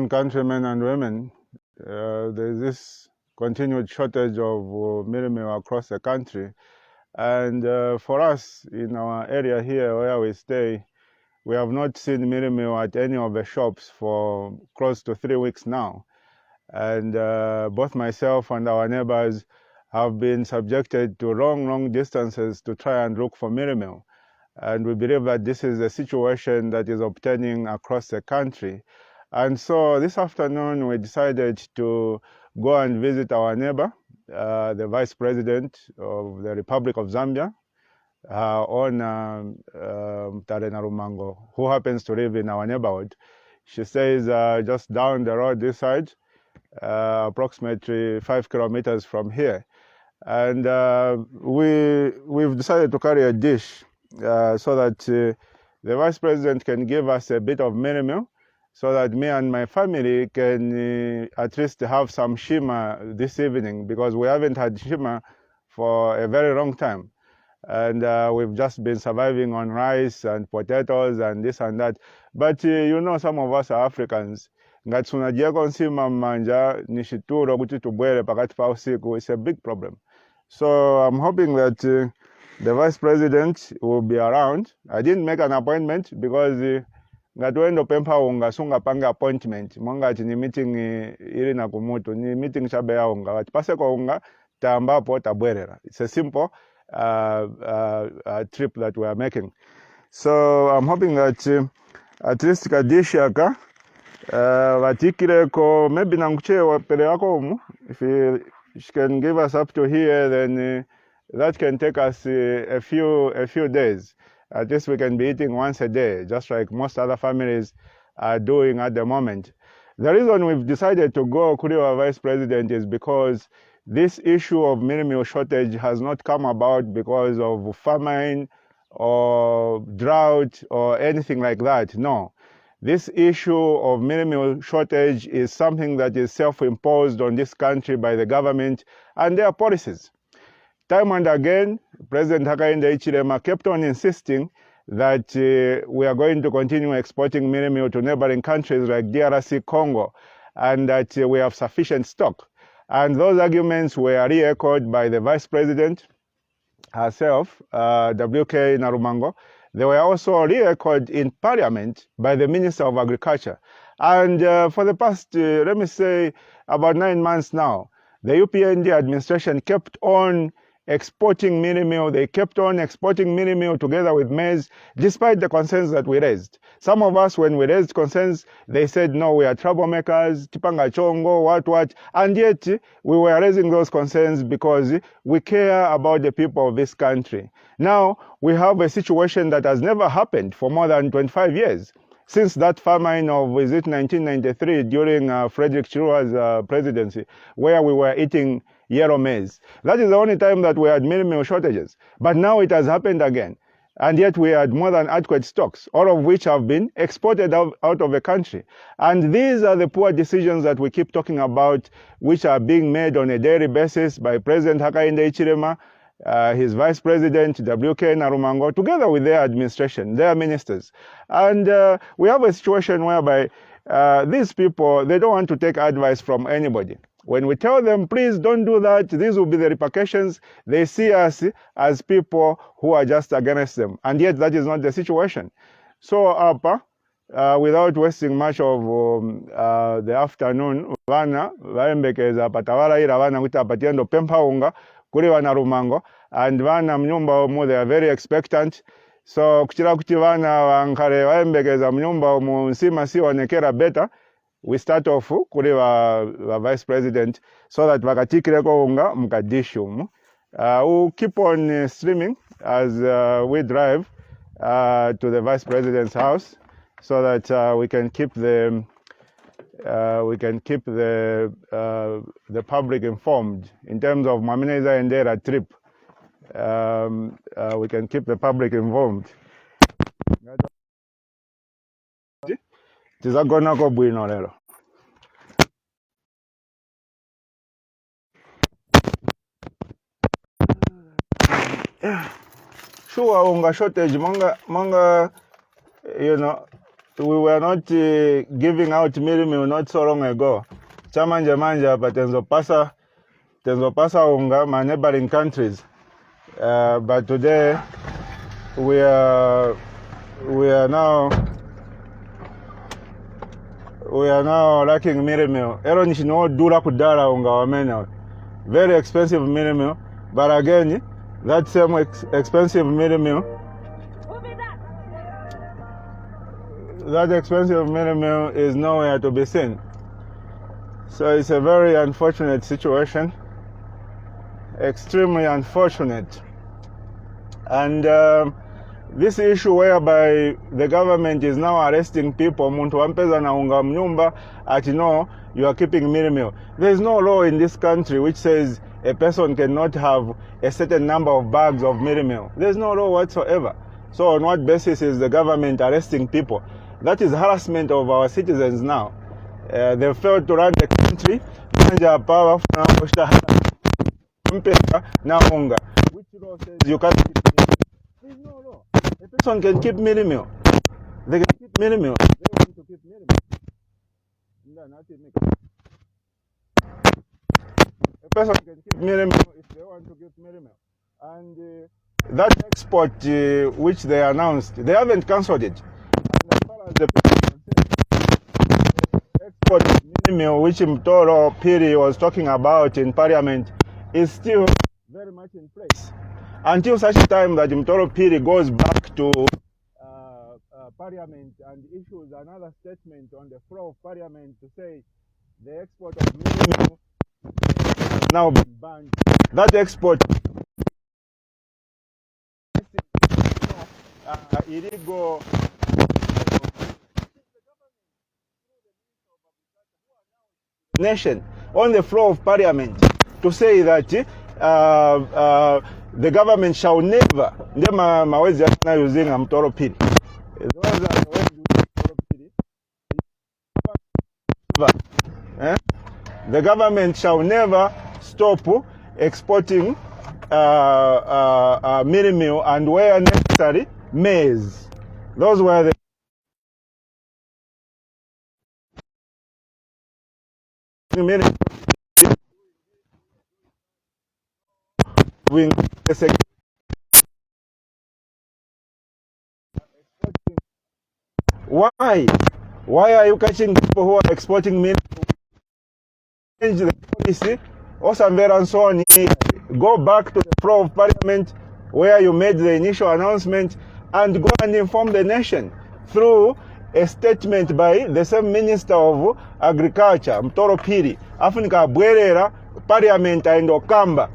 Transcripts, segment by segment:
countrymen and women, there's this continued shortage of mealie meal across the country. And for us in our area here where we stay, we have not seen mealie meal at any of the shops for close to 3 weeks now. And both myself and our neighbors have been subjected to long distances to try and look for mealie meal. And we believe that this is a situation that is obtaining across the country. And so this afternoon, we decided to go and visit our neighbor, the Vice President of the Republic of Zambia, Mutale Nalumango, who happens to live in our neighborhood. She stays just down the road this side, approximately 5 kilometers from here. And we've decided to carry a dish so that the Vice President can give us a bit of mealie meal, so that me and my family can at least have some shima this evening, because we haven't had shima for a very long time. And we've just been surviving on rice and potatoes and this and that. But you know, some of us are Africans. Ngati tunajeko nsima mmanja nishituro kuti tubwere pakati pa usiku. It's a big problem. So I'm hoping that the Vice President will be around. I didn't make an appointment because ngatuendo pempa unga sunga panga appointment. Monga ni meeting ili na kumutu, ni meeting chabe ya unga. Watipaseko unga, tambapo tabwerera. It's a simple trip that we are making. So I'm hoping that at least kadishaka watikireko maybe nanguche wapele wako umu. If she can give us up to here, then that can take us a few days. At least we can be eating once a day, just like most other families are doing at the moment. The reason we've decided to go Kuriwa Vice President is because this issue of mealie meal shortage has not come about because of famine or drought or anything like that. No. This issue of mealie meal shortage is something that is self-imposed on this country by the government and their policies. Time and again, President Hakainde Hichilema kept on insisting that we are going to continue exporting mealie meal to neighboring countries like DRC, Congo, and that we have sufficient stock. And those arguments were re-echoed by the Vice President herself, W.K. Nalumango. They were also re-echoed in Parliament by the Minister of Agriculture. And for the past, let me say, about 9 months now, the UPND administration kept on exporting mealie meal. They kept on exporting mealie meal together with maize, despite the concerns that we raised. Some of us, when we raised concerns, they said, no, we are troublemakers, tipanga chongo, what. And yet, we were raising those concerns because we care about the people of this country. Now, we have a situation that has never happened for more than 25 years. Since that famine of, 1993, during Frederick Chirua's presidency, where we were eating yellow maize. That is the only time that we had mealie meal shortages. But now it has happened again. And yet we had more than adequate stocks, all of which have been exported out of the country. And these are the poor decisions that we keep talking about, which are being made on a daily basis by President Hakainde Hichilema, his Vice President, W.K. Nalumango, together with their administration, their ministers. And we have a situation whereby these people, they don't want to take advice from anybody. When we tell them, please don't do that, these will be the repercussions, they see us as people who are just against them. And yet that is not the situation. So, without wasting much of the afternoon, vana vaembekeza patawala ila vana kuti apatiendo pempa unga kuri wana Nalumango, and vana mnyumba omu, they are very expectant. So kuchira kuti vana wankale vaembekeza mnyumba omu nsima si onekera better. We start off kuri wa Vice President so that vakatikireko unga mukadishumu. We'll keep on streaming as we drive to the Vice President's house, so that we can keep the public informed in terms of Mamineza and their trip. We can keep the public informed. Tizagona ko bwino lero. Sure, unga shortage, manga, you know, were not giving out Mealie not so long ago. Chamanja manja but tenzo pasa unga my neighboring countries. But today we are now lacking Mealie. Ero nishino dura kudara unga wamena. Very expensive Mealie. But again, that same expensive Mealie, is nowhere to be seen. So it's a very unfortunate situation, extremely unfortunate. And this issue whereby the government is now arresting people, muntu wampeza na unga mnyumba, ati no, you are keeping Mealie. There is no law in this country which says a person cannot have a certain number of bags of Mealie. There is no law whatsoever. So on what basis is the government arresting people? That is harassment of our citizens now. They failed to run the country. Which law says you can't keep Mealie? There is no law. A person can keep Mealie. They can keep Mealie. They want to keep Mealie. A person can keep Mealie if they want to keep Mealie. And that export which they announced, they haven't cancelled it. And as far as the export of Mealie, which Mutale Piri was talking about in Parliament, is still very much in place. Until such time that Mutale Piri goes back to Parliament and issues another statement on the floor of Parliament to say the export of Mealie has now been banned. That export illegal nation on the floor of Parliament to say that the government shall never mawezi yana using Mutale Piri. Those are the words using Mutale Piri. The government shall never stop exporting Mealie and where necessary maize. Those were the Mealie. Why? Why are you catching people who are exporting Mealie? Change the policy, or somewhere and so on. Go back to the floor of Parliament where you made the initial announcement and go and inform the nation through a statement by the same Minister of Agriculture, Mutale Piri. Afrika bwerera Parliament and Akamba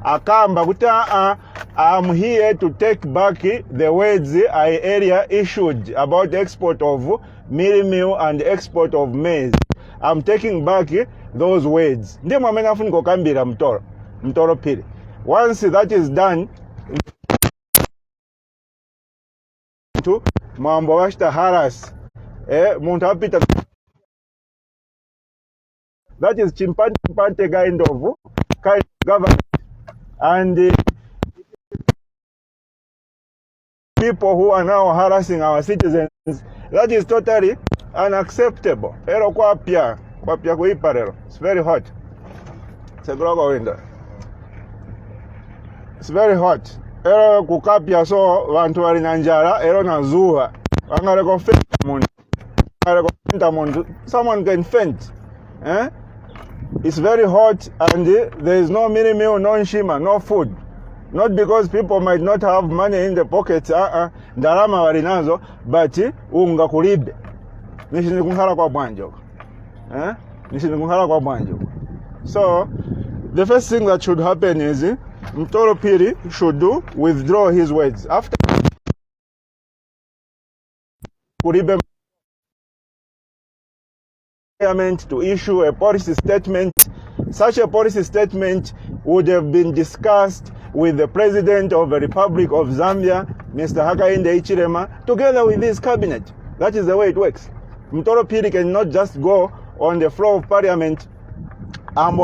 kuta I'm here to take back the words I earlier issued about export of Mealie and export of maize. I'm taking back those words. Ndemo amene Afrika okambira Mutale Piri. Once that is done, to mambo washta haras muntu apita. That is chimpante kind of government. And people who are now harassing our citizens, that is totally unacceptable. Ero kwa pia kuiparero. It's very hot. It's a global window. It's very hot. Ero kukapia so vantu wali nanjara, ero na zuha. Wangareko fenta mundu. Someone can faint. It's very hot and there is no Mealie, no nshima, no food. Not because people might not have money in the pockets, ndarama walinazo, but unga kulibe. Nishini kunkhala kwa bwanjo. So, the first thing that should happen is Mutale Piri should withdraw his words. After kulibe to issue a policy statement. Such a policy statement would have been discussed with the President of the Republic of Zambia, Mr. Hakainde Hichilema, together with his cabinet. That is the way it works. Mutale Piri cannot just go on the floor of Parliament and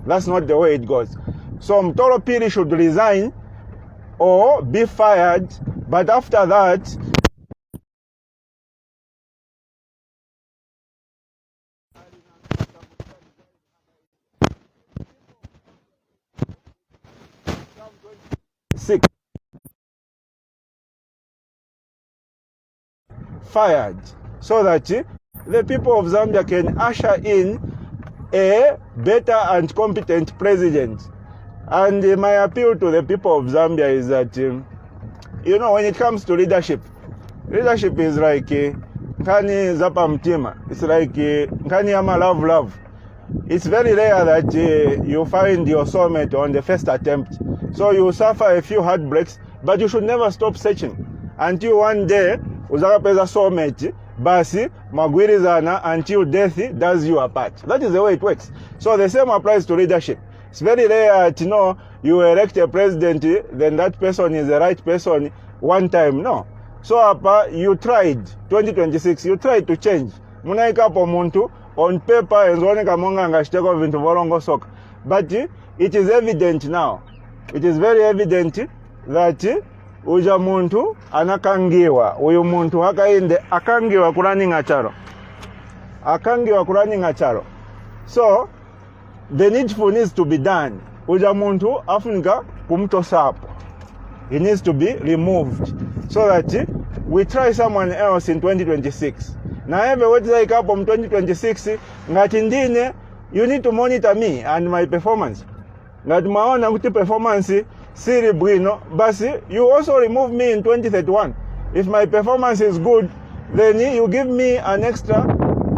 that's not the way it goes. So Mutale Piri should resign or be fired, but after that 6 fired so that the people of Zambia can usher in a better and competent president. And my appeal to the people of Zambia is that, when it comes to leadership is like Nkani Zapa Mtima. It's like Nkani Yama Love. It's very rare that you find your soulmate on the first attempt. So you suffer a few heartbreaks, but you should never stop searching until one day uzakapeza soulmate basi magwirizana until death does you apart. That is the way it works. So the same applies to leadership. It's very rare to you elect a president, then that person is the right person one time. No. So you tried 2026, you tried to change. Munaikapo muntu on paper enzoneka monga ngashiteko vintu volongo soka. But it is evident now. It is very evident that uja muntu anakangiwa. Uyu muntu hakainde akangiwa kuraninga charo. So the needful needs to be done. Uja muntu afunika kumtosapo. He needs to be removed so that we try someone else in 2026. Na ebe like up on 2026 ngati ndine, you need to monitor me and my performance. Ngati maona kuti performance siri bwino, basi you also remove me in 2031. If my performance is good, then you give me an extra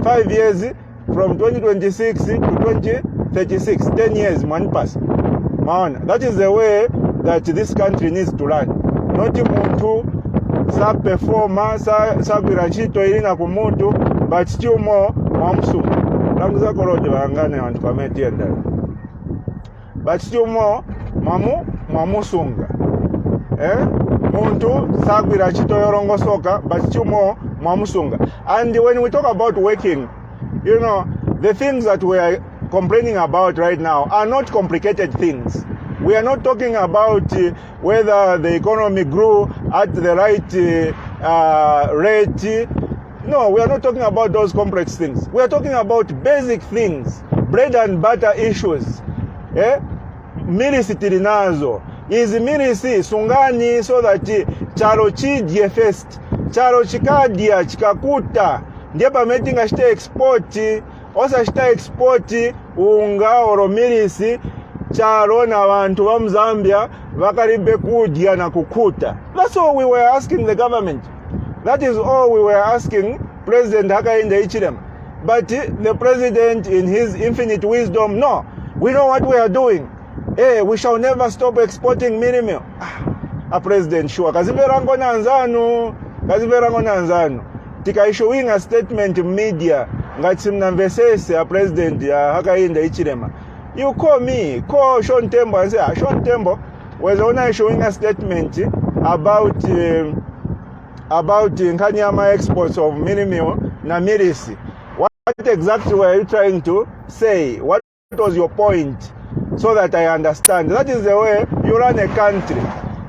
5 years from 2026 to 2036, 10 years one pass. Maona, that is the way that this country needs to run. Not muntu sa performa sa biranchito ilina kumuntu, but still more mamsu. Languza koroje wangane wantu kameti enda. But still more mamusunga. Muntu sa biranchito yorongo soka, but still more mamusunga. And when we talk about working, the things that we are complaining about right now are not complicated things. We are not talking about whether the economy grew at the right rate. No, we are not talking about those complex things. We are talking about basic things, bread and butter issues. Milisi tilinazo. Izi milisi sungani so that chalo chidye first. Chalo chikadia, chikakuta. Ndiyepa metinga shite exporti. Osa shite exporti unga oro milisi. Chalo na wantu wa Mzambia wakaribe kudia na kukuta. That's all we were asking the government. That is all we were asking President Hakainde Hichilema. But the president in his infinite wisdom, no, we know what we are doing. We shall never stop exporting minimum. A president sure. Kaziverango na nzanu. Tika issuing a statement media. Ngati mnamvesese a president ya Hakainde Hichilema. You call me, call Sean Tembo and say, Sean Tembo was only issuing a statement about Nkanyama exports of minimum na milisi. What exactly were you trying to say? What was your point? So that I understand. That is the way you run a country.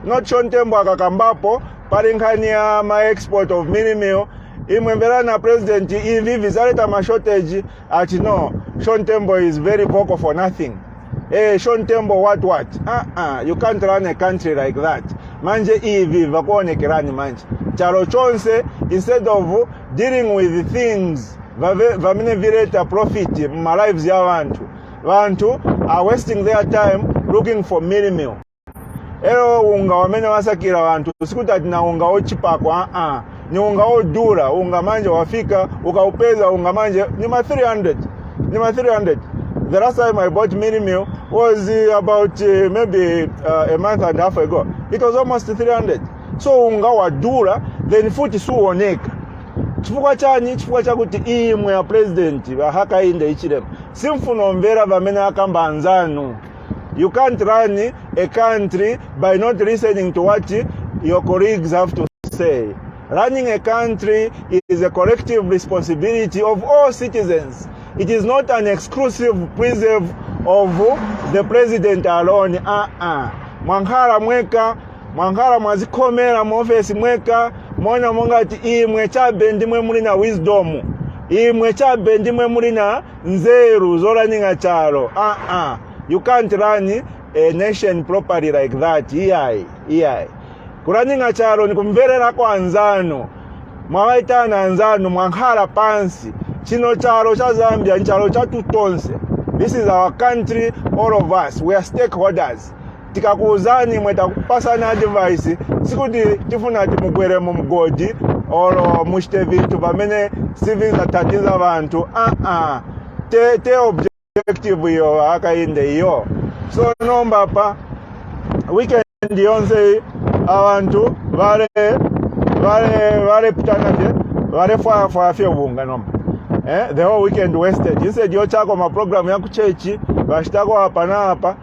Not Sean Tembo akakambapo, pari Nkanyama export of minimum. Imwembelana president ivi vizaleta mashortage ati no, Sean Tembo is very vocal for nothing. Sean Tembo what? You can't run a country like that. Manje ivi vakuone kirani manje. Chalo chonse, instead of dealing with things vamine vireta profit ma lives ya vantu are wasting their time looking for minimum. Unga wamene wasakira vantu sikuti ati na unga ochipakwa ni unga odura, unga manje wafika ukaupeza unga manje ni ma 300. The last time I bought mini meal was about maybe a month and a half ago. It was almost 300. So unga wadura, then futi suoneka. Chifukwa chakuti imwe ya president Hakainde Hichilema simfuno mvera vamene akamba anzanu. You can't run a country by not listening to what your colleagues have to say. Running a country is a collective responsibility of all citizens. It is not an exclusive preserve of the president alone. Mwankhala mwazikomera mu office mweka, mwana mongati imwe chabe ndimwe muli na wisdom. Imwe chabe ndimwe muli na nzeru zola ninga chalo. You can't run a nation properly like that. Iyai. Kuraninga charo ni kumverera kwa anzano. Mwawaitana anzano mwankhala pansi. Chino charo cha Zambia, charo cha tutonse. This is our country, all of us. We are stakeholders. Tikakuuzani mweta kupasana advice. Sikuti tifuna timugwere mumgodi. Oro mushte vitu vamene civils atatiza vantu. Te objective yo akainde yo. So nomba pa weekend yonse abantu vale pitana vale fa bunga nomba. The whole weekend wasted. You said yo chako ma program ya kuchechi bashitako hapa na hapa.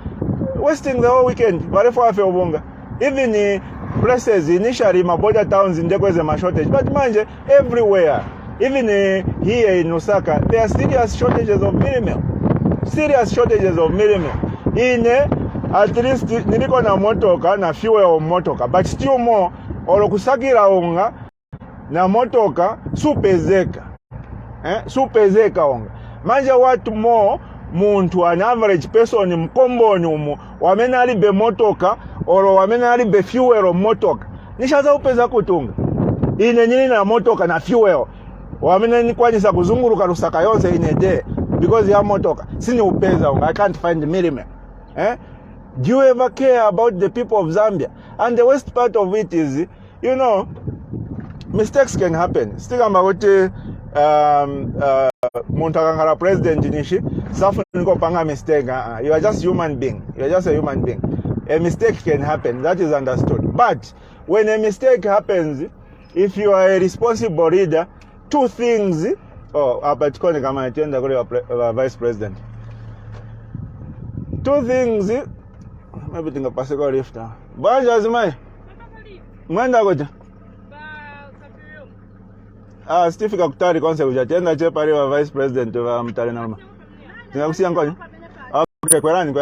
Wasting the whole weekend vale fa bunga. Even in places initially my border towns in Dekweze ma shortage, but manje everywhere. Even here in Osaka, there are serious shortages of mealie meal. At least niliko na motoka na fuel motoka, but still more olokusakira unga na motoka supezeka. Supezeka unga. Manje watu more muntu an average person mkomboni umu wamena alibe motoka oro wamena alibe fuel motoka. Nishaza upeza kutunga. Nyini na motoka na fuel. Wamena ni kwanyisa kuzunguruka Lusaka yonse in a day because ya motoka. Sini upeza unga. I can't find the mealie. Do you ever care about the people of Zambia? And the worst part of it is, you know, mistakes can happen. Still ambagote Muntakangara president nishi safu niko panga mistake. You are just human being. You are just a human being. A mistake can happen. That is understood. But when a mistake happens, if you are a responsible leader, two things. But kama atenda kwa vice president. Two things. Maybe think pass go lift. Banja azimai. Mwenda goja. Steve kakutari konse kujatenda chepari wa vice president wa Mutale Nalumango. Tingakusia nkonyo. Okay, kwerani.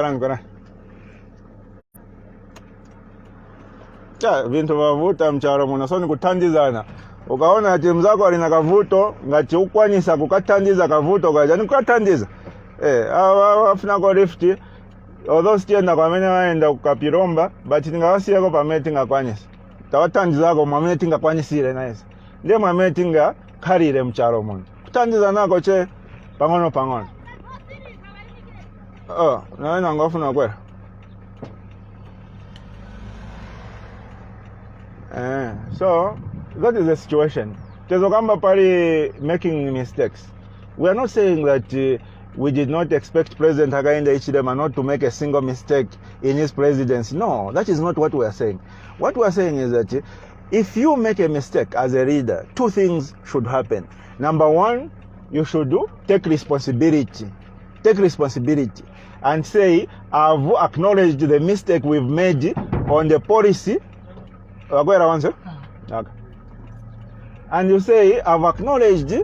Vintu vavuta mcharo muno so ni kutandizana. Ukaona ati mzako alina kavuto ngati ukwanisa kukatandiza kavuto kaja ni kukatandiza. Afuna ko lift. Although stienda kwa mene waenda kukapiromba, but tingawasiya ko pameti ngakwanisa. Tawatandiza ko mameti ngakwanisire nice. Ndiye mameti nga karire mcharo muno. Kutandiza nako che pangono. Na ngofuna kwera. So that is the situation. Tezokamba pari making mistakes. We are not saying that we did not expect President Hakainde Hichilema not to make a single mistake in his presidency. No, that is not what we are saying. What we are saying is that if you make a mistake as a leader, two things should happen. Number one, you should take responsibility. Take responsibility and say, I've acknowledged the mistake we've made on the policy. Okay. And you say, I've acknowledged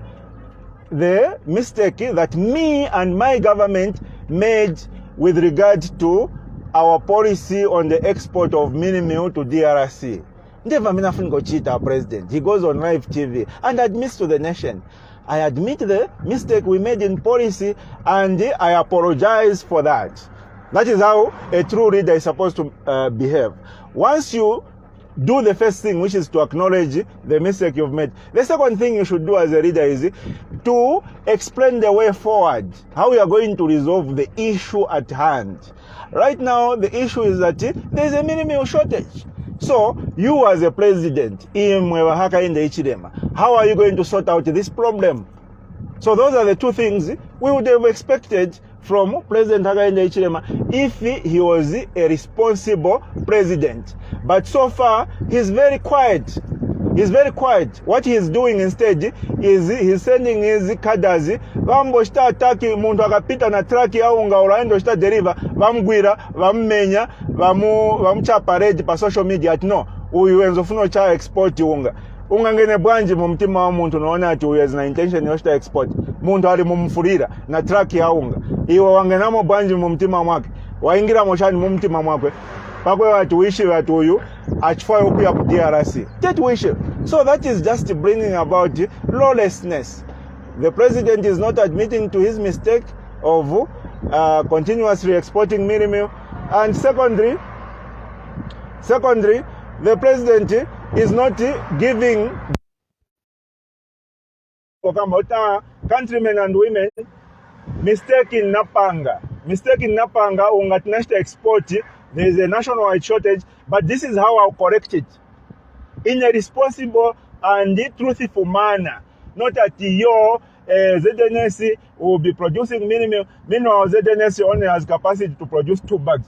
the mistake that me and my government made with regard to our policy on the export of mealie meal to DRC. Never minafungo cheat our president. He goes on live TV and admits to the nation, I admit the mistake we made in policy and I apologize for that. That is how a true leader is supposed to behave. Once you do the first thing, which is to acknowledge the mistake you've made. The second thing you should do as a leader is to explain the way forward, how we are going to resolve the issue at hand. Right now, the issue is that there is a mealie meal shortage. So, you as a president, how are you going to sort out this problem? So those are the two things we would have expected from President Hakainde Hichilema if he was a responsible president. But so far, he's very quiet. He's very quiet. What he's doing instead is he's sending his cadres, vambo shita ataki muntu akapita na traki au nga uraendo shita deriva, vamgwira, vammenya, vamuchapa redi pa social media ati no, uyu enzo funo cha export unga. Unga ngene bwanji mumtima wa muntu naona ati uyu has na intention yoshita export. Muntu ali mumfurira na traki ya unga. Iwa wangenamo bwanji mumtima mwake. Waingira moshani mumtima mwake. Pakwe watu wishi watu uyu achifaya ukuya ku DRC. That wish. So that is just bringing about lawlessness. The president is not admitting to his mistake of continuously exporting mealie meal, And secondly, the president is not giving countrymen and women mistaking napanga ungat national export. There is a nationwide shortage, but this is how I'll correct it in a responsible and truthful manner. Not that your ZNS will be producing minimum. Meanwhile, ZNS only has capacity to produce 2 bags.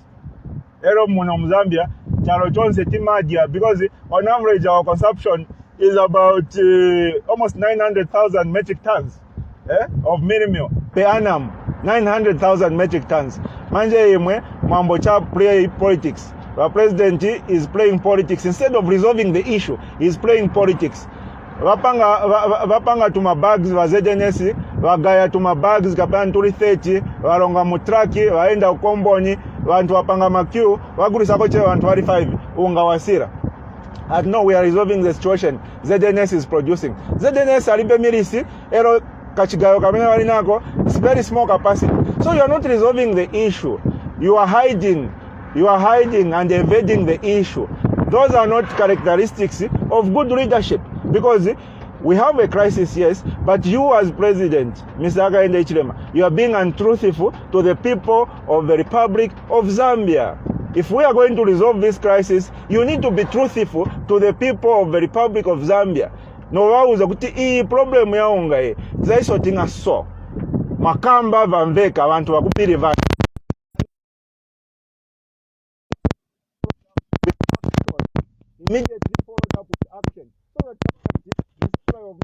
Ero muno Zambia, Charo Jones Timadia, because on average our consumption is about almost 900,000 metric tons of minimum per annum. 900,000 metric tons. Manje imwe mambo cha play politics. The president is playing politics. Instead of resolving the issue, he's playing politics. Vapanga tuma bags wa ZNS, vagaya tuma bags kapana 30, varonga mutraki, vaenda ukomboni, vantu wapanga makyu, wagurisa koche vantu 45, unga wasira. And no, we are resolving the situation. ZNS is producing. ZNS alibe milisi, ero kachigayo kamena walinako, it's very small capacity. So you are not resolving the issue. You are hiding and evading the issue. Those are not characteristics of good leadership, because we have a crisis, yes, but you as president, Mr. Hakainde Hichilema, you are being untruthful to the people of the Republic of Zambia. If we are going to resolve this crisis, you need to be truthful to the people of the Republic of Zambia. No wauza kuti hii problem yaunga zaiso tinga so makamba vamveka vantu vakupiri vantu immediately followed up with action so that the destroy of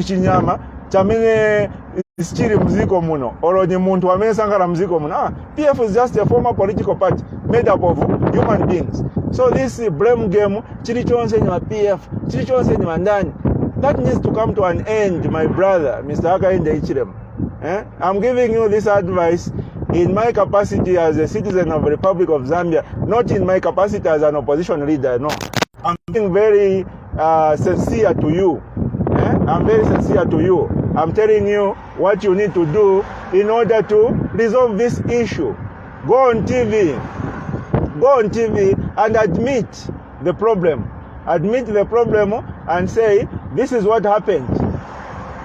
chinyama chamene ischiri mziko muno oro ni muntu amene sangala mziko muno. PF is just a former political party made up of human beings. So this blame game chili chonse ni wa PF, chili chonse ni wa ndani, that needs to come to an end, my brother Mr. Hakainde Hichilema. I'm giving you this advice in my capacity as a citizen of the Republic of Zambia, not in my capacity as an opposition leader. No, I'm being very sincere to you. I'm very sincere to you. I'm telling you what you need to do in order to resolve this issue. Go on TV and admit the problem. Admit the problem and say, this is what happened.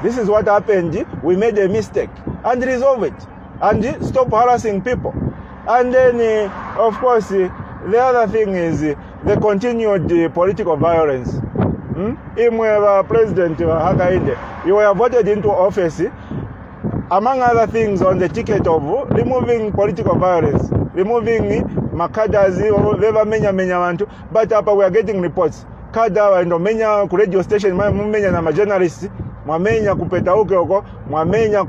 This is what happened. We made a mistake. And resolve it. And stop harassing people. And then, of course, the other thing is the continued political violence. Imwe President Hakainde, you were voted into office, among other things, on the ticket of removing political violence, removing makadazi, but apa we are getting reports. Kada and menya ku radio station, menya na journalists, mwamenya kupeta huko, mwamenya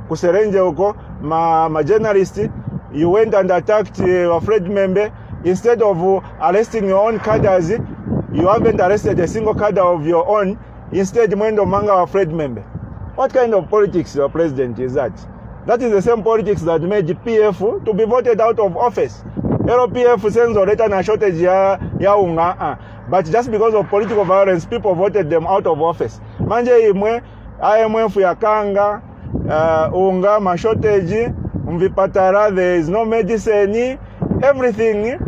kuserenje huko, ma journalists, you went and attacked a Fred member. Instead of arresting your own cadres, you haven't arrested a single cadre of your own. Instead, mwendo manga wa Fred member. What kind of politics, your president, is that? That is the same politics that made PF to be voted out of office. PF sends a letter na shortage ya unga. But just because of political violence, people voted them out of office. Manje imwe, IMF ya kanga, unga, ma shortage, mvipatara, there is no medicine, everything,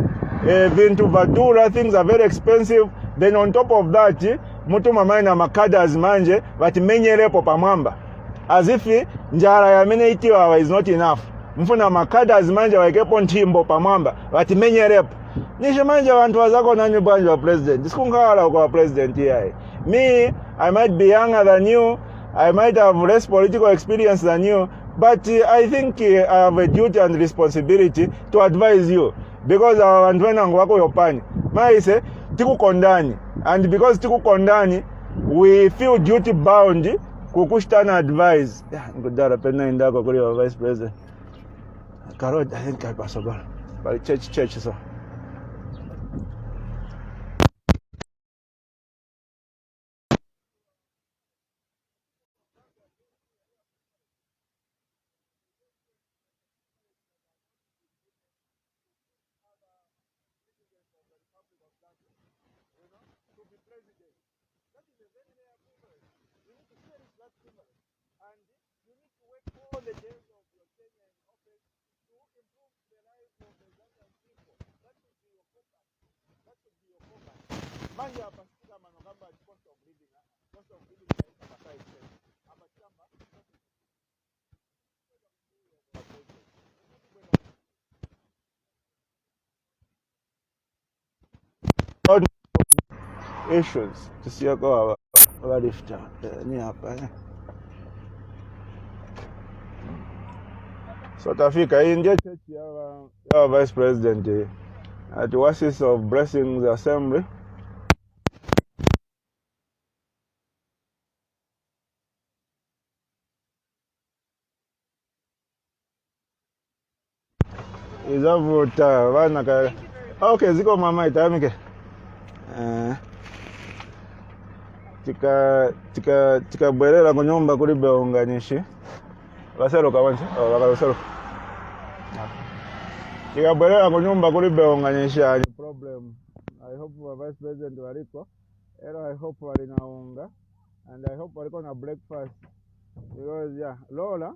vintu vadura, things are very expensive. Then on top of that, mutu mamaina makadas manje, but menyerepo pamamba. As if njara ya mene itiwa is not enough. Mfuna makadas manje waikepo ntimbo pamamba, but menyerepo. Nishe manje wantu wazako nani bwanji wa president. Diskunkawala kwa president here. Me, I might be younger than you. I might have less political experience than you. But I think I have a duty and responsibility to advise you. Because our antwena ngwako yopani. Maise, tiku kondani. And because tiku kondani, we feel duty bound kukushtana advise. Ngudara pena indako kuri wa vice president. Karod, I think I pass over. But church so. issues tusiyokuwa abalifta ni hapa so tafika hii ndio church ya vice president at Oasis of Blessings Assembly. Izavuta bana ka okay ziko mama itamike tikabwerera ku nyumba kuli beunganishi baseruka wanje bakaseruka tikabwerera ku nyumba kuli beunganisha ni problem. I hope vice president waliko ero, I hope walinaunga and I hope waliko na breakfast because yeah Lola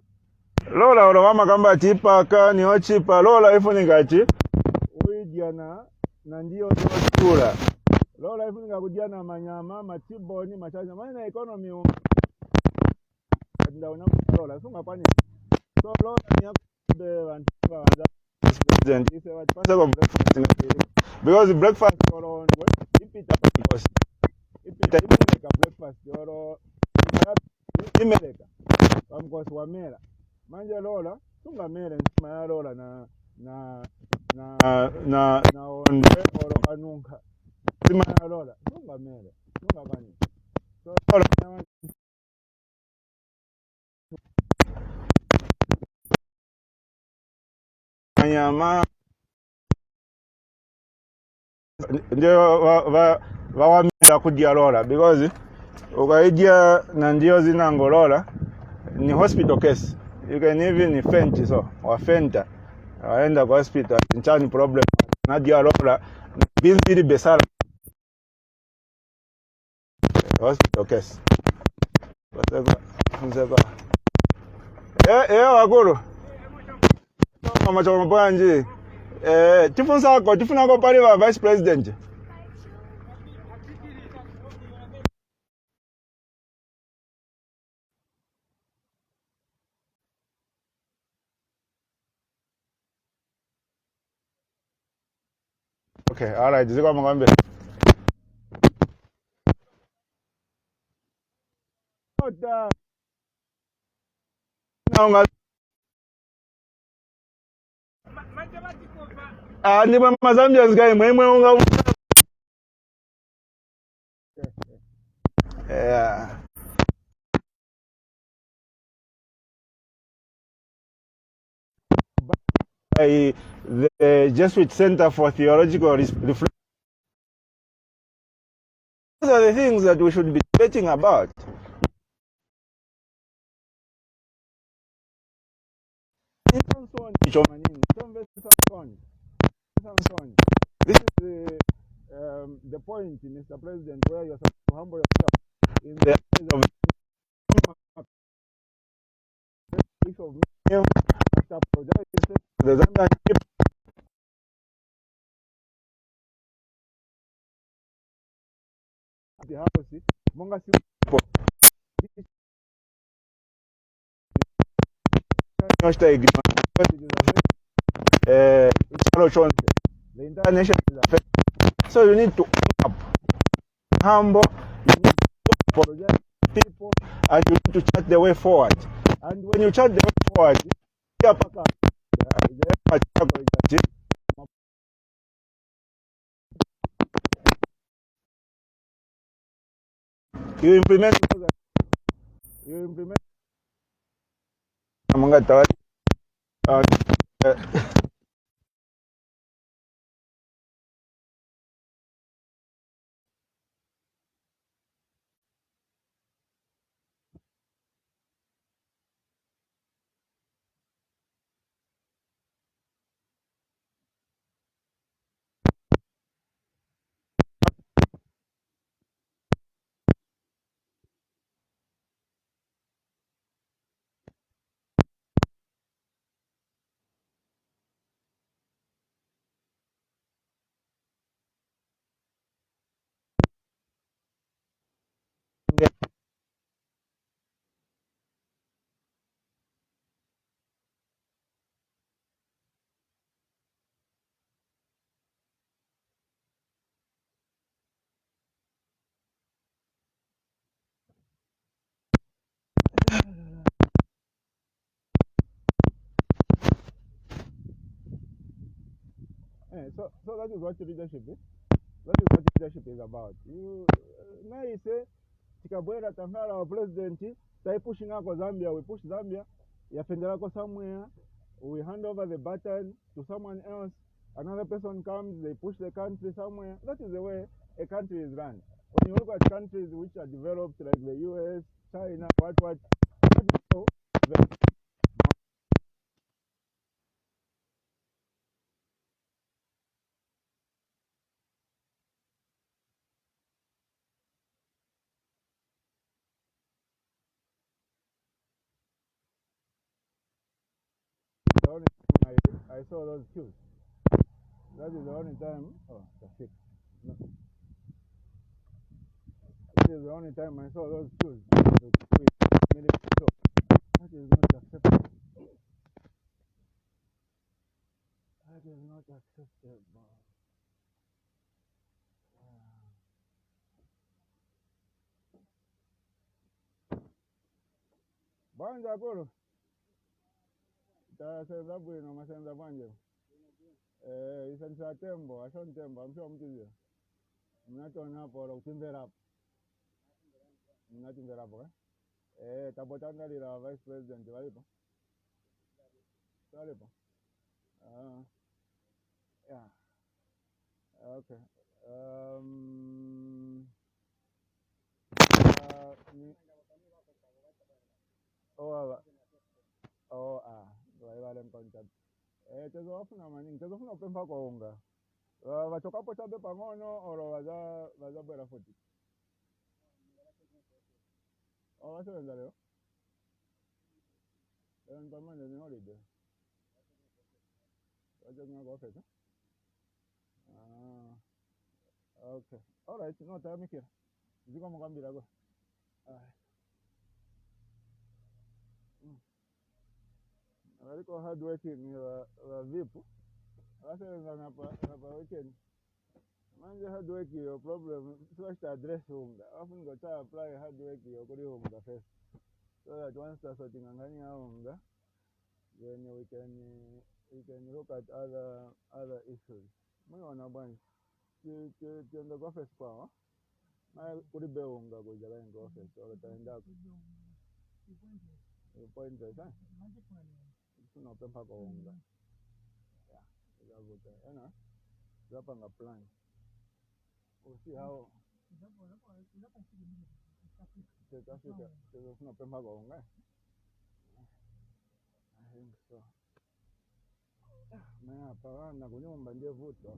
olowama kamba chipaka niyo chipa Lola ifunikachi uidiana na ndio chula Lola ifunika kudiana manyama machiboni machaja maana economy ndio na Lola sunga pani so Lola ni akude wantu president is what pasa kwa breakfast because breakfast or ipita because ipita imeleka breakfast or imeleka because wamera manje Lola sunga mere nsima ya Lola na onde oro kanunka nsima ya Lola sunga mere sunga kani so Lola nyama ndio wawamera kudia Lola because ukaidia na ndio zinango Lola ni hospital case. You can even faint so or fainta waenda kwa hospital nchani problem na dia Lola binziri besala hospital case waseko wakuru mama choma panje tifuna ko pali wa vice president. Okay, all right, ziko mngombe. Naunga ni mama Zambia ngai mwemwe unga yeah. By the Jesuit Center for Theological Reflection. Those are the things that we should be debating about. This is the point, Mr. President, where you're supposed to humble yourself in the eyes of the Zambian people. The house, Monga people. The entire nation is affected. So you need to up, humble, you need to apologize to people, and you need to chart the way forward. And when you chart the way forward, you implement So that is what leadership is. That is what leadership is about. You now you say tikabwera tamhala our president tai pushing ako Zambia, we push Zambia, yafendelako somewhere, we hand over the baton to someone else, another person comes, they push the country somewhere. That is the way a country is run. When you look at countries which are developed like the US, China, what, that is how the only time I saw those queues. That is the only time. Oh, that's it. No, that is the only time I saw those queues. The queue is military show. That is not acceptable. That is not acceptable. Banja akulu tasenza bwino masenza bwanje isenza tembo ashon tembo amsho mtizio mnatona hapo la kutimvera hapo mnatimvera hapo tabotandalira vice president walipo walipo yeah okay ni oh oh vale mkontact tezofuna maningi tezofuna upemba kwa unga vachokapo chabe pang'ono oro vazabwera futi vasebenza leo leo ni pamane ni holiday vachokunga kwa office okay alright no tayamikira ziko mukambira go waliko hard working vipu vasebenza napa weekend manje hard work your problem first address unga often go to apply hard work your kuri unga first so that once the sorting ngani unga then we can look at other issues mwana bwana tienda kwa office kwa na kuri be unga go jala in office or taenda point sasa tuna pepa kwa unga yeah ilavuta zapanga plan we'll see how South Africa tuna pepa kwa unga I think so hapa wana kunyumba ndio vuto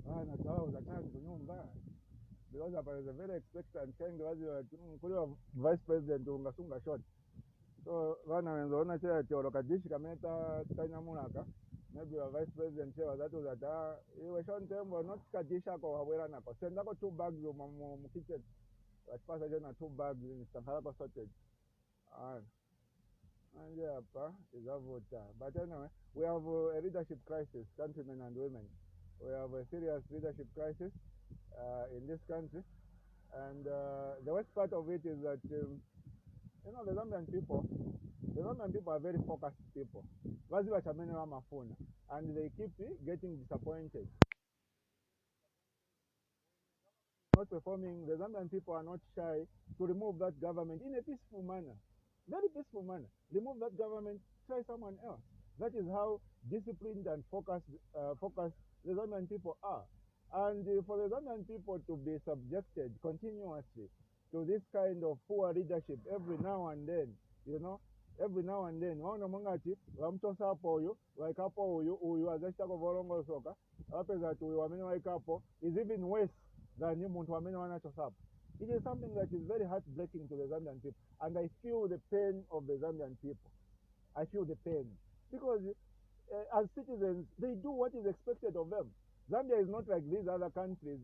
wana sawa za kazi kunyumba because hapa is a very expectant kind wazi kuliwa vice president ungasunga short so wana wenzaona chea choro kadishi kameta kanyamulaka maybe a vice president chea wazatu zata iwe shon tembo not kadisha kwa wawera nako senda ko 2 bags mu kitchen watipasa jena 2 bags instantala kwa sorted and but anyway, we have a leadership crisis, countrymen and women. We have a serious leadership crisis in this country. And the worst part of it is that, the Zambian people are very focused people. And they keep getting disappointed. Not performing, the Zambian people are not shy to remove that government in a peaceful manner. Very peaceful manner. Remove that government, try someone else. That is how disciplined and focused the Zambian people are. And for the Zambian people to be subjected continuously to this kind of poor leadership every now and then, every now and then, waona mwangati wamtosa hapo huyu waikapo huyu azashitako volongo soka wapeza ati huyu wamene waikapo is even worse than muntu wamene wanachosapo. It is something that is very heartbreaking to the Zambian people, and I feel the pain of the Zambian people. I feel the pain because as citizens, they do what is expected of them. Zambia is not like these other countries.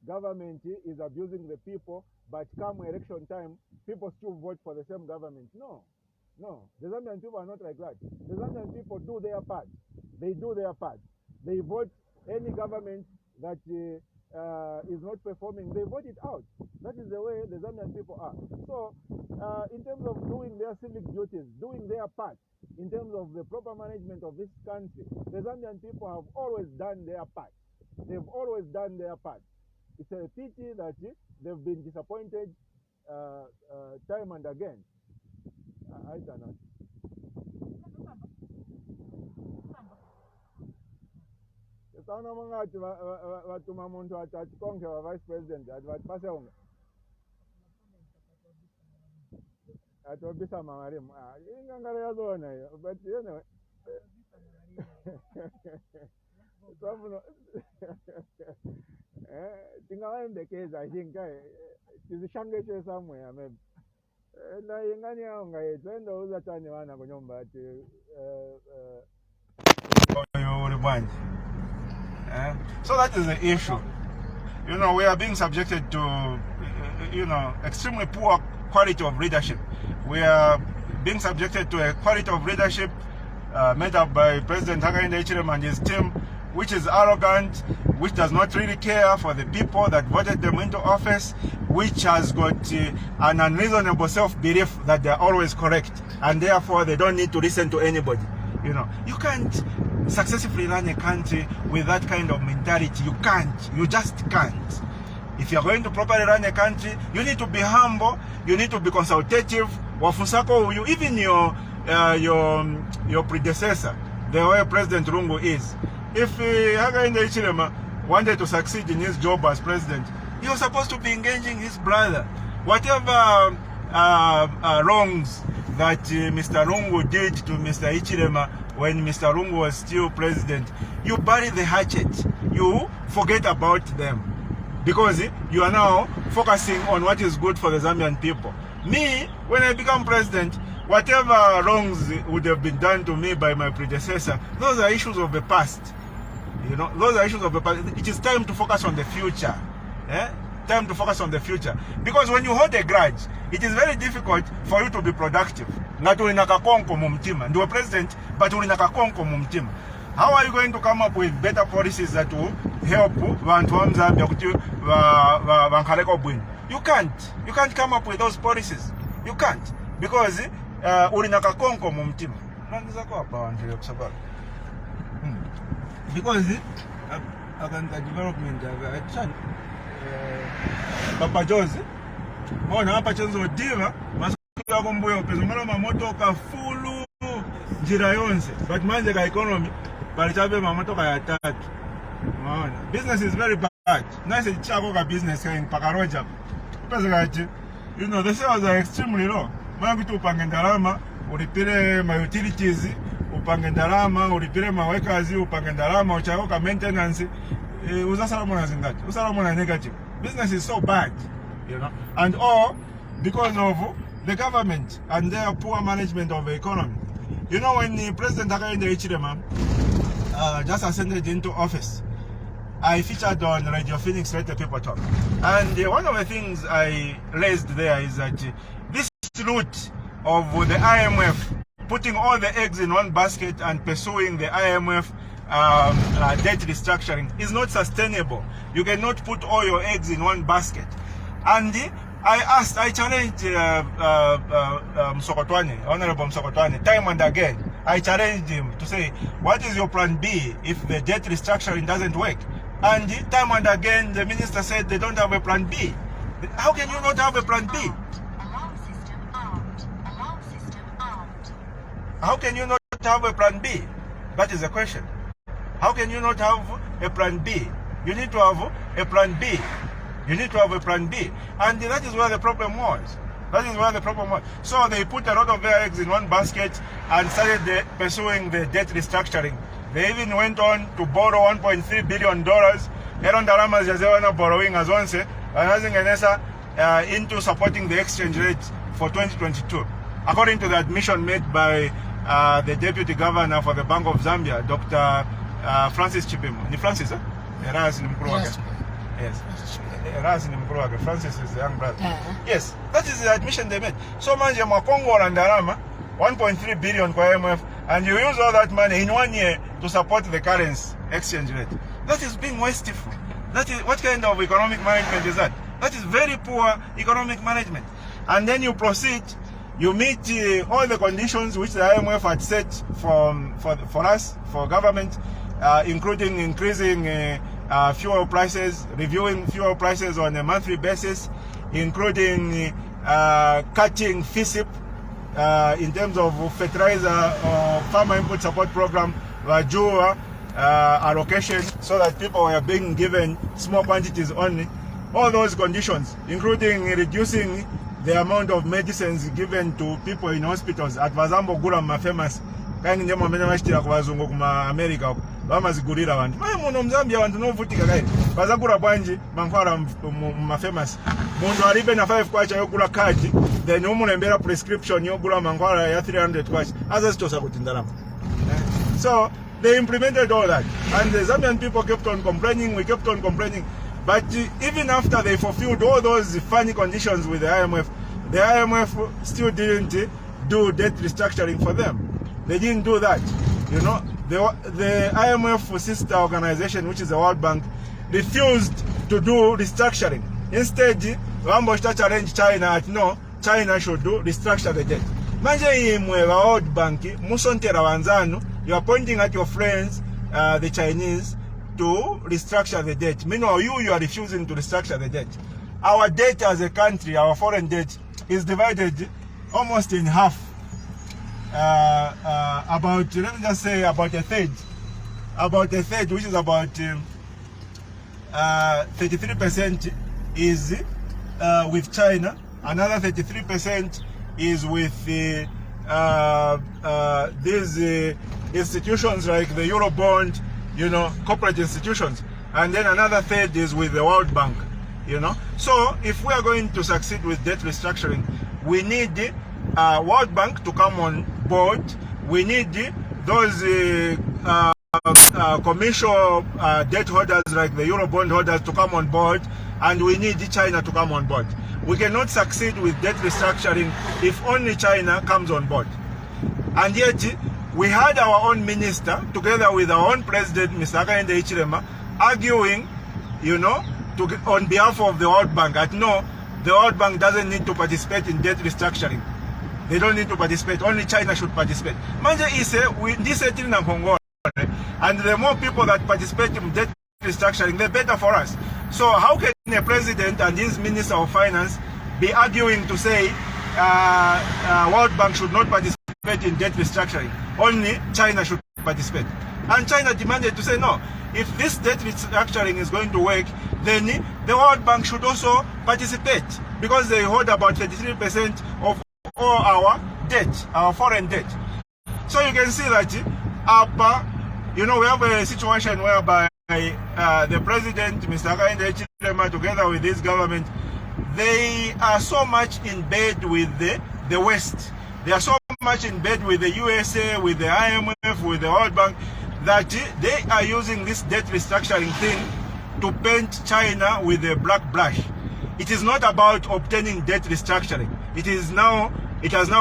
Government is abusing the people, but come election time, people still vote for the same government. No. The Zambian people are not like that. The Zambian people do their part. They do their part. They vote any government that is not performing, they vote it out. That is the way the Zambian people are. So, in terms of doing their civic duties, doing their part, in terms of the proper management of this country, the Zambian people have always done their part. They've always done their part. It's a pity that they've been disappointed time and again. I cannot. Sana mangati watuma muntu atachikonge wa vice president atipase unga atobisa mawarimu ingangala yazona hiyo but anyway sabuno tingawaembekeza I think tizishangeshe somewhere maybe na ingani yao ngaitwenda uza tani wana kunyumba ati so that is the issue. You know, we are being subjected to, you know, extremely poor quality of leadership. We are being subjected to a quality of leadership made up by President Hakainde Hichilema and his team, which is arrogant, which does not really care for the people that voted them into office, which has got an unreasonable self-belief that they are always correct, and therefore they don't need to listen to anybody. You know, you can't successfully run a country with that kind of mentality. You can't. You just can't. If you're going to properly run a country, you need to be humble. You need to be consultative. Even your predecessor, the way President Lungu is. If Hakainde Hichilema wanted to succeed in his job as president, he was supposed to be engaging his brother. Whatever wrongs that Mr. Lungu did to Mr. Hichilema when Mr. Lungu was still president, you bury the hatchet. You forget about them. Because you are now focusing on what is good for the Zambian people. Me, when I become president, whatever wrongs would have been done to me by my predecessor, those are issues of the past. You know, those are issues of the past. It is time to focus on the future. Time to focus on the future. Because when you hold a grudge, it is very difficult for you to be productive. Ngati ulinaka konko mumtima. Ndio president, but ulinaka konko mumtima. How are you going to come up with better policies that will help bantu wa Zambia kuti bankaleko bwino? You can't. You can't come up with those policies. You can't. Because ulinaka konko mumtima. Nandiza kwa hapa wanjile kusabala. Because aganda development action Papa Jose mbona hapa chenzo diva masuku yako mbuyo pezo mala mamotoka fulu njira yonse but manje ka economy balichabe mamotoka ya tatu. Unaona business is very bad. Nice chako ka business in pakaroja pesa gachi, you know, the sales are extremely low. Mangu tu upange ndalama ulipire my utilities, upange ndalama ulipire my workers, upange ndalama uchako ka maintenance. Usala negative. Business is so bad, you know, and all because of the government and their poor management of the economy. You know, when the President Hakainde Hichilema just ascended into office, I featured on Radio Phoenix Let the People Talk, and one of the things I raised there is that this route of the IMF putting all the eggs in one basket and pursuing the IMF debt restructuring is not sustainable. You cannot put all your eggs in one basket. And I challenged Honorable Msokotwane time and again. I challenged him to say, what is your plan B if the debt restructuring doesn't work? And time and again, the minister said they don't have a plan B. How can you not have a plan B? Alarm system armed. Alarm system armed. How can you not have a plan B? That is the question. How can you not have a plan B? You need to have a plan B. You need to have a plan B. And that is where the problem was. That is where the problem was. So they put a lot of their eggs in one basket and started pursuing the debt restructuring. They even went on to borrow $1.3 billion. Eron Dalamas Jazewana borrowing as one say, into supporting the exchange rate for 2022. According to the admission made by the Deputy Governor for the Bank of Zambia, Dr. Francis Chipimo. Ni Francis, Eras ni mkuru wake. Yes. Eras ni mkuru wake. Francis is the young brother. Yes, that is the admission they made. So manje mwakongo landarama 1.3 billion kwa IMF, and you use all that money in 1 year to support the currency exchange rate. That is being wasteful. That is, what kind of economic management is that? That is very poor economic management. And then you proceed, you meet all the conditions which the IMF had set for us, for government, including increasing fuel prices, reviewing fuel prices on a monthly basis, including cutting FISIP in terms of fertilizer or farmer input support program, Vajua allocation, so that people were being given small quantities only. All those conditions, including reducing the amount of medicines given to people in hospitals. At Vazambo Gura famous, kandi ndemo amene machitira kubazungu kuma America bamazigulira abantu. Muno Mzambia abantu novutika kai. Bazagura bwanji mankwala mu famous. Mundu alibe na 5 kwacha yogula kadi, then umulembera prescription yogula mankwala ya 300 kwacha. Azazitosa kuti ndalama. So they implemented all that, and the Zambian people kept on complaining. We kept on complaining. But even after they fulfilled all those funny conditions with the IMF still didn't do debt restructuring for them. They didn't do that. You know, the IMF sister organization, which is the World Bank, refused to do restructuring. Instead, Wamboshta challenged China at no, China should do restructure the debt. Manje imwe wa World Bank, musontera wanzanu, you are pointing at your friends, the Chinese, to restructure the debt. Meanwhile, you are refusing to restructure the debt. Our debt as a country, our foreign debt, is divided almost in half. About, let me just say, about a third. About a third, which is about 33% is with China. Another 33% is with these institutions like the Eurobond, you know, corporate institutions, and then another third is with the World Bank, you know. So if we are going to succeed with debt restructuring, we need World Bank to come on board. We need those commercial debt holders like the Eurobond holders to come on board, and we need China to come on board. We cannot succeed with debt restructuring if only China comes on board. And yet, we had our own minister, together with our own president, Mr. Hakainde Hichilema, arguing, you know, on behalf of the World Bank, that no, the World Bank doesn't need to participate in debt restructuring. They don't need to participate, only China should participate. Manje ise, this is na Congo, and the more people that participate in debt restructuring, the better for us. So how can a president and his minister of finance be arguing to say World Bank should not participate in debt restructuring, only China should participate? And China demanded to say no, if this debt restructuring is going to work, then the World Bank should also participate, because they hold about 33% of all our debt, our foreign debt. So you can see that you know, we have a situation whereby the president, Mr. Hakainde Hichilema, together with his government, they are so much in bed with the West. They are so much in bed with the USA, with the IMF, with the World Bank, that they are using this debt restructuring thing to paint China with a black brush. It is not about obtaining debt restructuring. It has now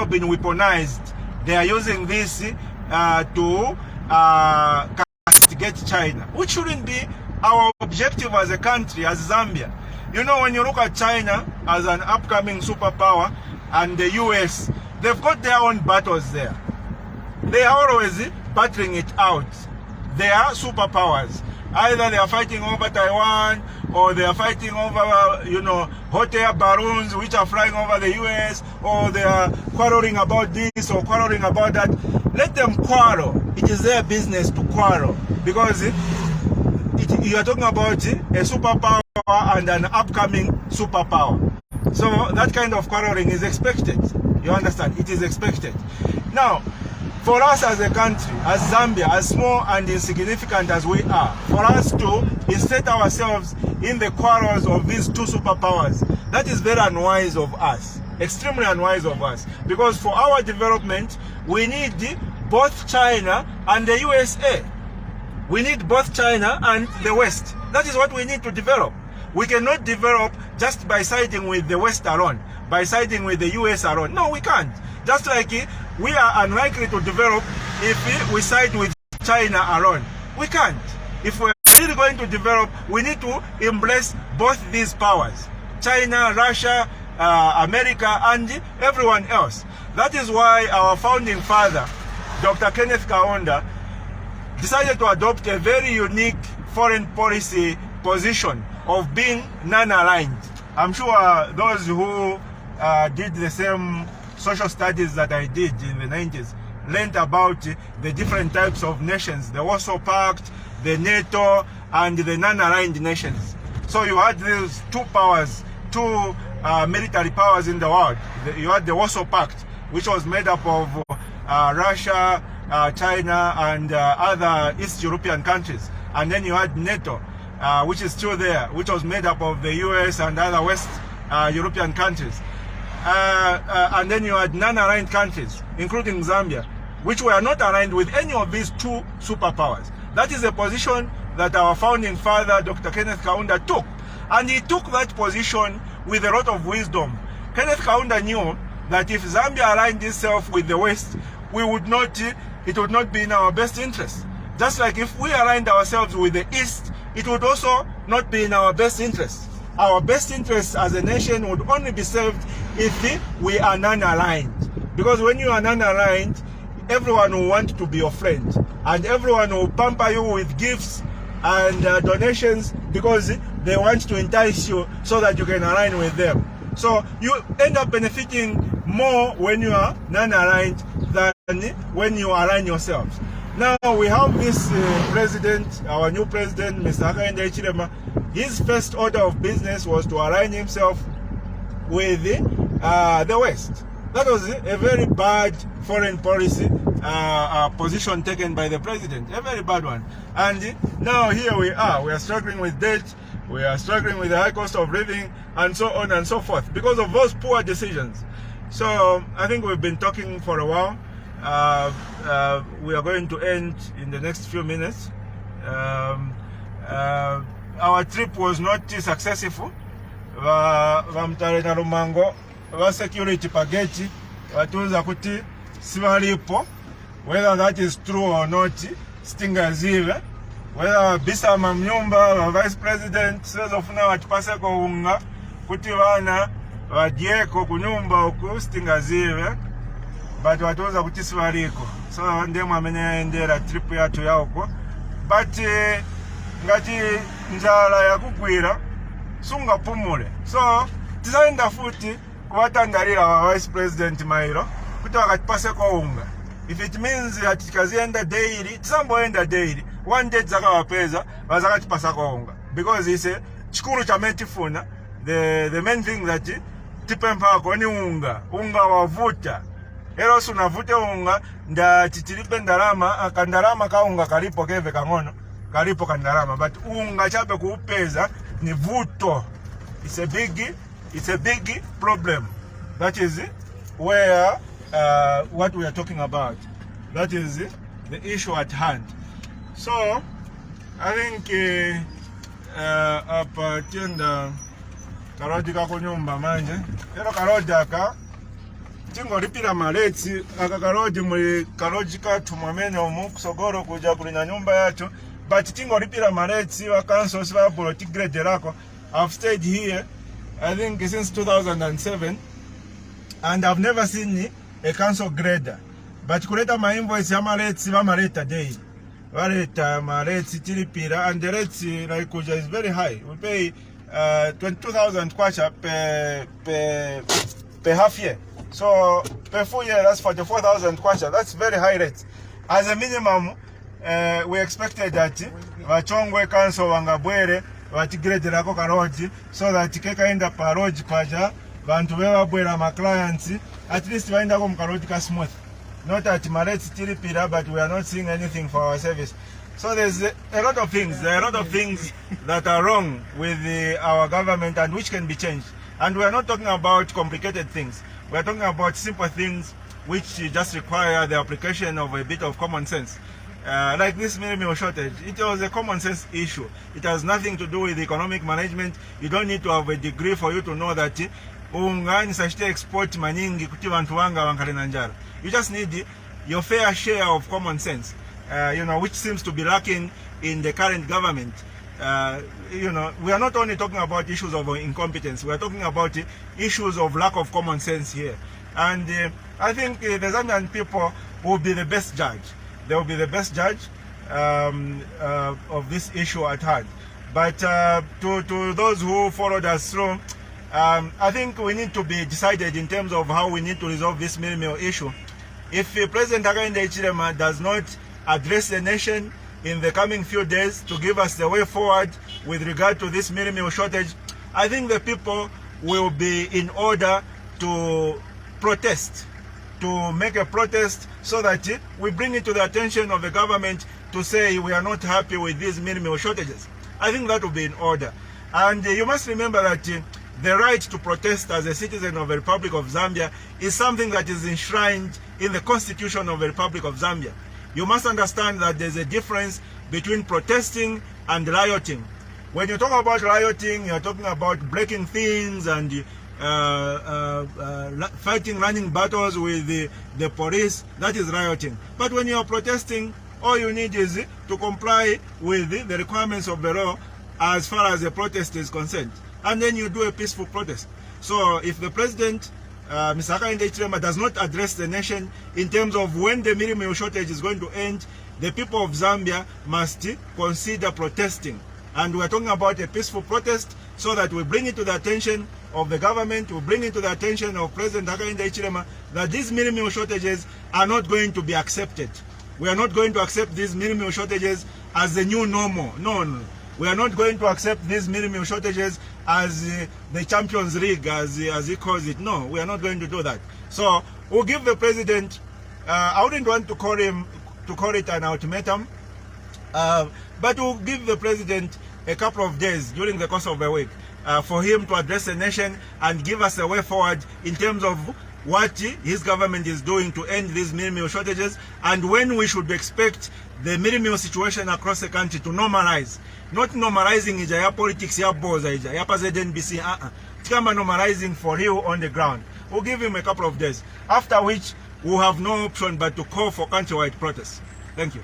been weaponized. They are using this to castigate China, which shouldn't be our objective as a country, as Zambia. You know, when you look at China as an upcoming superpower and the US, they've got their own battles there. They are always battling it out. They are superpowers. Either they are fighting over Taiwan, or they are fighting over, you know, hot air balloons which are flying over the US, or they are quarreling about this or quarreling about that. Let them quarrel. It is their business to quarrel, because you are talking about a superpower and an upcoming superpower. So that kind of quarreling is expected. You understand? It is expected. Now, for us as a country, as Zambia, as small and insignificant as we are, for us to insert ourselves in the quarrels of these two superpowers, that is very unwise of us, extremely unwise of us. Because for our development, we need both China and the USA. We need both China and the West. That is what we need to develop. We cannot develop just by siding with the West alone, by siding with the US alone. No, we can't. Just like we are unlikely to develop if we side with China alone. We can't. If we're still going to develop, we need to embrace both these powers, China, Russia, America, and everyone else. That is why our founding father, Dr. Kenneth Kaunda, decided to adopt a very unique foreign policy position of being non-aligned. I'm sure those who did the same social studies that I did in the 90s learned about the different types of nations, the Warsaw Pact, the NATO, and the non-aligned nations. So you had these two powers, two military powers in the world. You had the Warsaw Pact, which was made up of Russia, China, and other East European countries. And then you had NATO, which is still there, which was made up of the US and other West European countries. And then you had non-aligned countries, including Zambia, which were not aligned with any of these two superpowers. That is a position that our founding father, Dr. Kenneth Kaunda, took. And he took that position with a lot of wisdom. Kenneth Kaunda knew that if Zambia aligned itself with the West, it would not be in our best interest. Just like if we aligned ourselves with the East, it would also not be in our best interest. Our best interest as a nation would only be served if we are non-aligned. Because when you are non-aligned, everyone will want to be your friend. And everyone will pamper you with gifts and donations because they want to entice you so that you can align with them. So you end up benefiting more when you are non-aligned than when you align yourselves. Now we have this president, our new president, Mr. Hakainde Hichilema. His first order of business was to align himself with the West. That was a very bad foreign policy position taken by the president, a very bad one. And now here we are struggling with debt, we are struggling with the high cost of living, and so on and so forth, because of those poor decisions. So I think we've been talking for a while. We are going to end in the next few minutes. Our trip was not successful. Mutale Nalumango, security pageti, watuza kuti sivalipo. Whether that is true or not, stinga zive. Whether Bisama Mnyumba, vice president, says of now at Paseko unga, kuti wana, wadieko kunyumba uku, stinga zive. But watuza kuti sivaliko. So ndemu amenyaendera trip yatu yauko. But ngati njala ya kukwira sunga pumule. So tizaenda futi kuwatangalira wa vice president Mairo kuti wakatipaseko unga. If it means that tikazienda daily, tisamboenda daily. One day zakawapeza wazakatipasako unga. Because it's a chikuru cha metifuna, the main thing that tipempako ni unga wavuta. Ero sunavute unga nda titilipe ndalama, akandalama ka unga kalipo keve kangono, kalipo kandalama, but unga chape kuupeza ni vuto. It's a big problem. That is where what we are talking about. That is the issue at hand. So I think apa tienda karodi kako nyumba manje. Ero karodi aka tingo lipira maletsi aka karodi muri karodi katu mwamene omu kusogoro kuja kulina nyumba yacho. But tingo lipira maletsi wa council siva politic grade lako. I've stayed here I think since 2007 and I've never seen a council grader. But kuleta ma invoice ya maletsi va maleta day. Valeta maletsi tilipira and the rates like kuja is very high. We pay 22,000 kwacha per half year. So per full year that's 44,000 kwacha. That's very high rate. As a minimum we expected that vachongwe council wangabwere vatigrade lako karodi so that kekaenda parodi paja vantu vevabwera ma clients at least vaenda ko mkarodi ka smooth. Not that malets tilipira, but we are not seeing anything for our service. So there's a lot of things. There are a lot of things that are wrong with our government and which can be changed. And we are not talking about complicated things. We are talking about simple things which just require the application of a bit of common sense. Like this meal shortage, it was a common sense issue. It has nothing to do with economic management. You don't need to have a degree for you to know that unga nisashite export manyingi kuti vantu wanga wankale na njala. You just need your fair share of common sense, which seems to be lacking in the current government. You know, we are not only talking about issues of incompetence, we are talking about issues of lack of common sense here. And I think the Zambian people will be the best judge. They will be the best judge of this issue at hand. But to those who followed us through, I think we need to be decided in terms of how we need to resolve this meal issue. If President Hakainde Hichilema does not address the nation in the coming few days to give us the way forward with regard to this meal shortage, I think the people will be in order to protest, to make a protest so that we bring it to the attention of the government to say we are not happy with these meal shortages. I think that will be in order. And you must remember that the right to protest as a citizen of the Republic of Zambia is something that is enshrined in the Constitution of the Republic of Zambia. You must understand that there's a difference between protesting and rioting. When you talk about rioting, you're talking about breaking things and fighting, running battles with the police. That is rioting. But when you're protesting, all you need is to comply with the requirements of the law as far as the protest is concerned. And then you do a peaceful protest. So if the president, Mr. Hakainde Hichilema, does not address the nation in terms of when the meal shortage is going to end, the people of Zambia must consider protesting. And we're talking about a peaceful protest so that we bring it to the attention of the government, we bring it to the attention of President Hakainde Hichilema that these meal shortages are not going to be accepted. We are not going to accept these meal shortages as the new normal. No. We are not going to accept these meal shortages as the Champions League, as he calls it. No, we are not going to do that. So we'll give the president, I wouldn't want to call it an ultimatum, but we'll give the president a couple of days during the course of the week for him to address the nation and give us a way forward in terms of what his government is doing to end these meal shortages and when we should expect the meal situation across the country to normalize. Not normalizing ija politics ya boza ija ya NBC, Tikamba normalizing for real on the ground. We'll give him a couple of days, after which we'll have no option but to call for countrywide protests. Thank you.